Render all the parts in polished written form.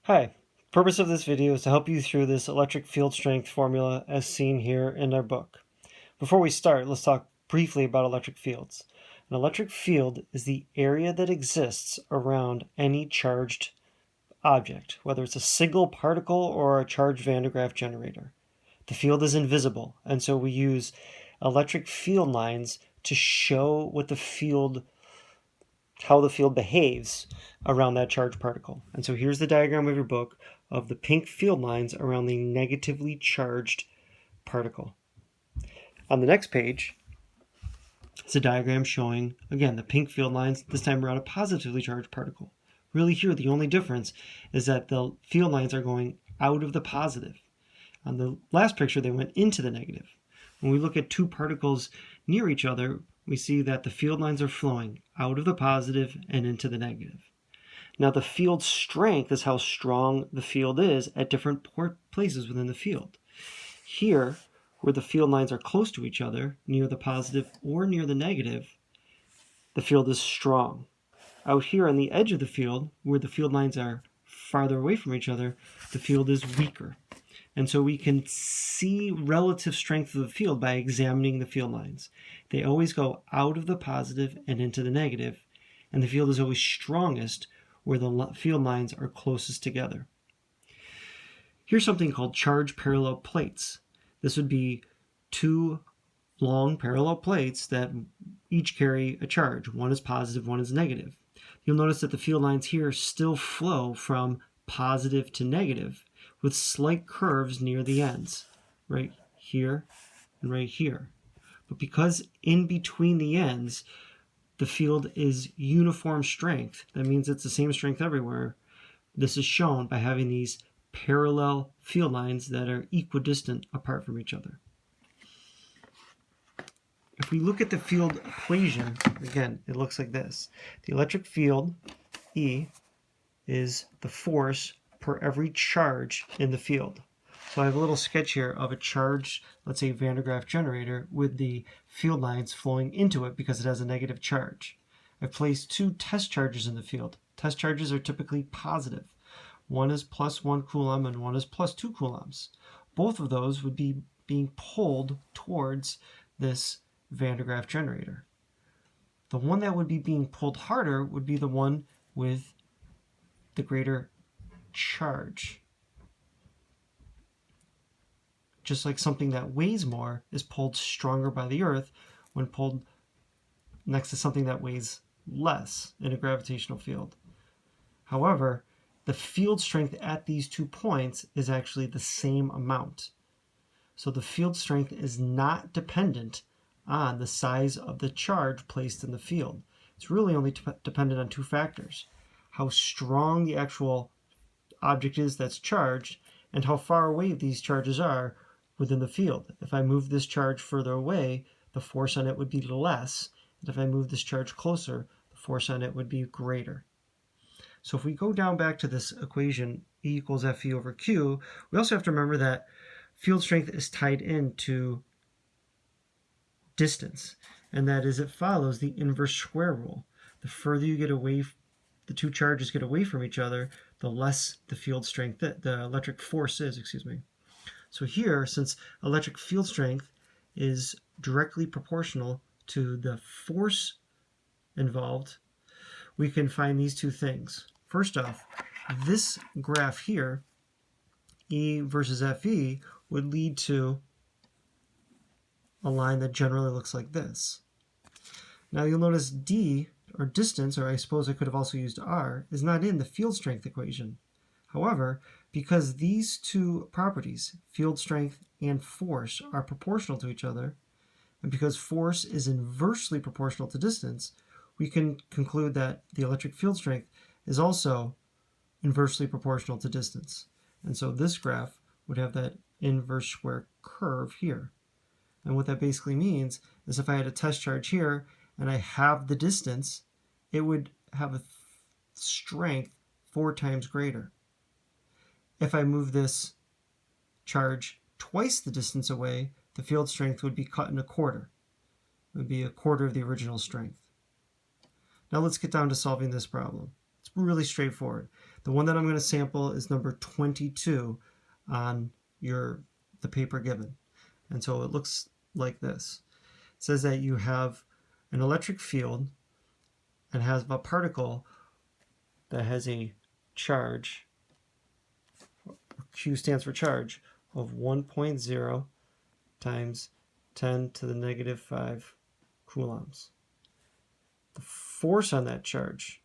Hi, purpose of this video is to help you through this electric field strength formula as seen here in our book. Before we start, let's talk briefly about electric fields. An electric field is the area that exists around any charged object, whether it's a single particle or a charged Van de Graaff generator. The field is invisible, and so we use electric field lines to show how the field behaves around that charged particle. And so here's the diagram of your book of the pink field lines around the negatively charged particle. On the next page, it's a diagram showing, again, the pink field lines, this time around a positively charged particle. Really here, the only difference is that the field lines are going out of the positive. On the last picture, they went into the negative. When we look at two particles near each other, we see that the field lines are flowing out of the positive and into the negative. Now, the field strength is how strong the field is at different places within the field. Here, where the field lines are close to each other, near the positive or near the negative, the field is strong. Out here on the edge of the field, where the field lines are farther away from each other, the field is weaker. And so we can see relative strength of the field by examining the field lines. They always go out of the positive and into the negative, and the field is always strongest where the field lines are closest together. Here's something called charge parallel plates. This would be two long parallel plates that each carry a charge. One is positive, one is negative. You'll notice that the field lines here still flow from positive to negative with slight curves near the ends, right here and right here. But because in between the ends, the field is uniform strength, that means it's the same strength everywhere. This is shown by having these parallel field lines that are equidistant apart from each other. If we look at the field equation, again, it looks like this. The electric field, E, is the force per every charge in the field. So I have a little sketch here of a charged, let's say, Van de Graaff generator with the field lines flowing into it because it has a negative charge. I've placed two test charges in the field. Test charges are typically positive. One is plus 1 coulomb and one is plus 2 coulombs. Both of those would be being pulled towards this Van de Graaff generator. The one that would be being pulled harder would be the one with the greater charge. Just like something that weighs more is pulled stronger by the earth when pulled next to something that weighs less in a gravitational field. However, the field strength at these 2 points is actually the same amount. So the field strength is not dependent on the size of the charge placed in the field. It's really only dependent on 2 factors: how strong the actual object is that's charged and how far away these charges are within the field. If I move this charge further away, the force on it would be less, and if I move this charge closer, the force on it would be greater. So if we go down back to this equation, E equals Fe over Q, we also have to remember that field strength is tied into distance, and that is it follows the inverse square rule. The further you get away, the 2 charges get away from each other, the less the field strength, the electric force is, So here, since electric field strength is directly proportional to the force involved, we can find these 2 things. First off, this graph here, E versus Fe, would lead to a line that generally looks like this. Now you'll notice D, or distance, or I suppose I could have also used R, is not in the field strength equation. However, because these 2 properties, field strength and force, are proportional to each other, and because force is inversely proportional to distance, we can conclude that the electric field strength is also inversely proportional to distance. And so this graph would have that inverse square curve here. And what that basically means is if I had a test charge here and I have the distance, it would have a strength 4 times greater. If I move this charge twice the distance away, the field strength would be cut in a quarter. It would be a quarter of the original strength. Now let's get down to solving this problem. It's It's really straightforward. The one that I'm going to sample is number 22 on the paper given. And so it looks like this. It says that you have an electric field and has a particle that has a charge, Q stands for charge, of 1.0 times 10 to the negative 5 coulombs. The force on that charge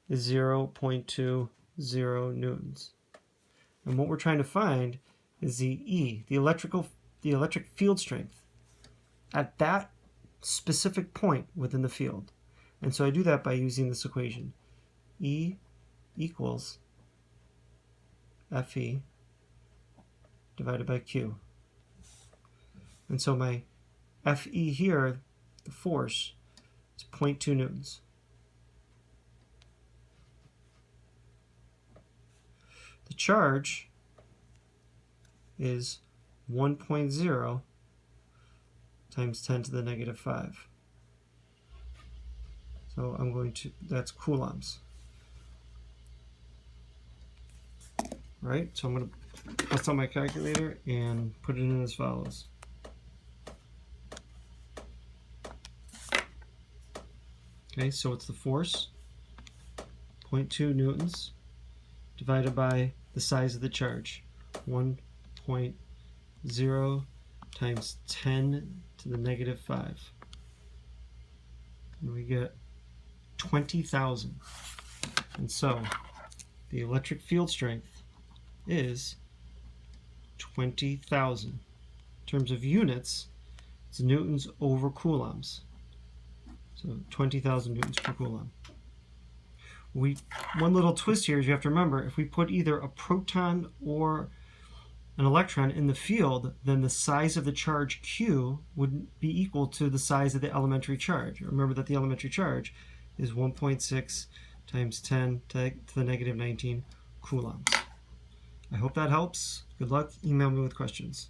is 0.20 newtons. And what we're trying to find is the E, the electric field strength at that specific point within the field. And so I do that by using this equation. E equals Fe divided by Q. And so my Fe here, the force, is 0.2 newtons. The charge is 1.0 times 10 to the negative 5. So I'm going to, that's coulombs. Right? So I'm going to bust out my calculator and put it in as follows. Okay, so it's the force, 0.2 newtons, divided by the size of the charge, 1.0 times 10 to the negative 5. And we get 20,000. And so the electric field strength is 20,000. In terms of units, it's newtons over coulombs. So 20,000 newtons per coulomb. One little twist here is you have to remember, if we put either a proton or an electron in the field, then the size of the charge Q would be equal to the size of the elementary charge. Remember that the elementary charge is 1.6 times 10 to the negative 19 coulombs. I hope that helps. Good luck. Email me with questions.